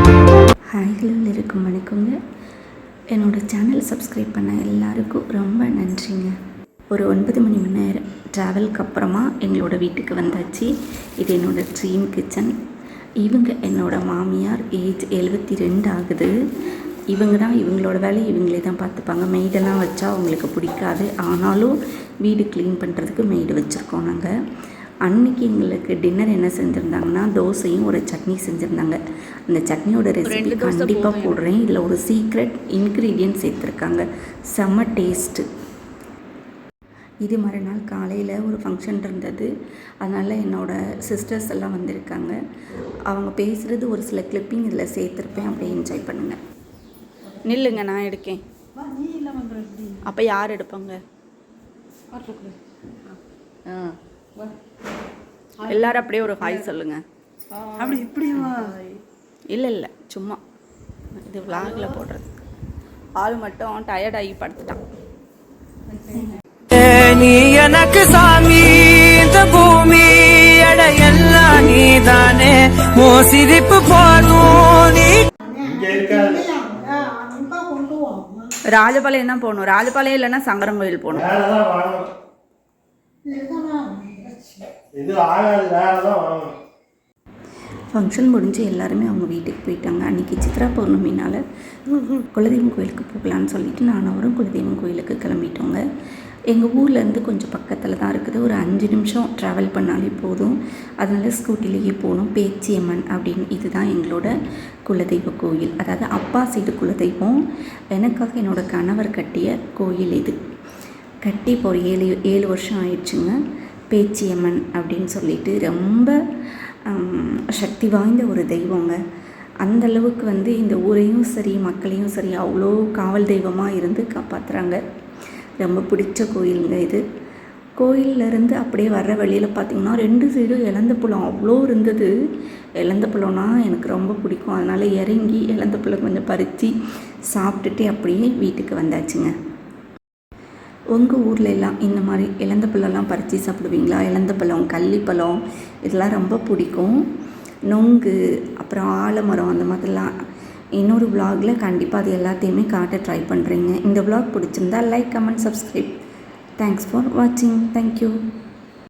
ஹாய்களில் இருக்கும் வணக்கங்க. என்னோடய சேனல் சப்ஸ்கிரைப் பண்ண எல்லாருக்கும் ரொம்ப நன்றிங்க. ஒரு 9 மணி நேரம் ட்ராவலுக்கு அப்புறமா எங்களோட வீட்டுக்கு வந்தாச்சு. இது என்னோடய ட்ரீம் கிச்சன். இவங்க என்னோடய மாமியார். ஏஜ் 72 ஆகுது. இவங்களோட வேலையை இவங்களே தான் பார்த்துப்பாங்க. மெய்டெல்லாம் வச்சா அவங்களுக்கு பிடிக்காது. ஆனாலும் வீடு க்ளீன் பண்ணுறதுக்கு மெய்டு வச்சுருக்கோம் நாங்கள். அன்றைக்கி எங்களுக்கு டின்னர் என்ன செஞ்சுருந்தாங்கன்னா, தோசையும் ஒரு சட்னி செஞ்சுருந்தாங்க. அந்த சட்னியோட ரெசிபி கண்டிப்பாக போடுறேன். இதில் ஒரு சீக்ரெட் இன்க்ரீடியன்ட் சேர்த்துருக்காங்க. செம்ம டேஸ்ட்டு. இது மறுநாள் காலையில் ஒரு ஃபங்க்ஷன் இருந்தது. அதனால் என்னோடய சிஸ்டர்ஸ் எல்லாம் வந்திருக்காங்க. அவங்க பேசுகிறது ஒரு சில கிளிப்பிங் இதில் சேர்த்துருப்பேன். அப்படியே என்ஜாய் பண்ணுங்கள். நில்லுங்க, நான் எடுக்கேன். அப்போ யார் எடுப்பாங்க? எல்லாரும் அப்படியே ஒரு ஹாய் சொல்லுங்கள். அப்படி இப்படியா? இல்லை சும்மா இது விளாகில் போடுறது. ஆள் மட்டும் டயர்டாகி படுத்துட்டான். நீ எனக்கு சாமி, இந்த பூமி எல்லாம் நீதானே, மோ சிரிப்பு போதும். நீ ராஜபாளையம் தான் போகணும். ராஜபாளையம் இல்லைன்னா சங்கரன் கோயில் போகணும். ஃபங்க்ஷன் முடிஞ்சு எல்லாருமே அவங்க வீட்டுக்கு போயிட்டாங்க. அன்றைக்கி சித்ரா பௌர்ணமினால் குலதெய்வம் கோயிலுக்கு போகலான்னு சொல்லிவிட்டு நான் அவரும் குலதெய்வம் கோயிலுக்கு கிளம்பிட்டோங்க. எங்கள் ஊர்லேருந்து கொஞ்சம் பக்கத்தில் தான் இருக்குது. ஒரு 5 நிமிஷம் ட்ராவல் பண்ணாலே போதும். அதனால் ஸ்கூட்டிலேயே போகணும். பேச்சியம்மன் அப்படின்னு இதுதான் எங்களோட குலதெய்வ கோயில். அதாவது அப்பா சைடு குலதெய்வம். எனக்காக என்னோடய கணவர் கட்டிய கோயில் இது. கட்டி இப்போ ஒரு 7 வருஷம் ஆயிடுச்சுங்க. பேச்சியம்மன் அப்படின்னு சொல்லிட்டு ரொம்ப சக்தி வாய்ந்த ஒரு தெய்வங்க. அந்தளவுக்கு இந்த ஊரையும் சரி மக்களையும் சரி அவ்வளோ காவல் தெய்வமாக இருந்து காப்பாற்றுறாங்க. ரொம்ப பிடிச்ச கோயிலுங்க இது. கோயிலேருந்து அப்படியே வர்ற வழியில் பார்த்திங்கன்னா 2 சைடும் இலந்த பழம் அவ்வளோ இருந்தது. இலந்த பழம்னா எனக்கு ரொம்ப பிடிக்கும். அதனால் இறங்கி இலந்த பழம் கொஞ்சம் பறித்து சாப்பிட்டுட்டு அப்படியே வீட்டுக்கு வந்தாச்சுங்க. உங்கள் ஊரில் எல்லாம் இந்த மாதிரி இலந்த பழம்லாம் பறித்து சாப்பிடுவீங்களா? இலந்த பழம், கள்ளிப்பழம் இதெல்லாம் ரொம்ப பிடிக்கும். நொங்கு, அப்புறம் ஆலமரம், அந்த மாதிரிலாம் இன்னொரு விலாகில் கண்டிப்பாக அது எல்லாத்தையுமே காட்ட ட்ரை பண்ணுறீங்க. இந்த விலாக் பிடிச்சிருந்தா like, comment, subscribe. Thanks for வாட்சிங். தேங்க்யூ.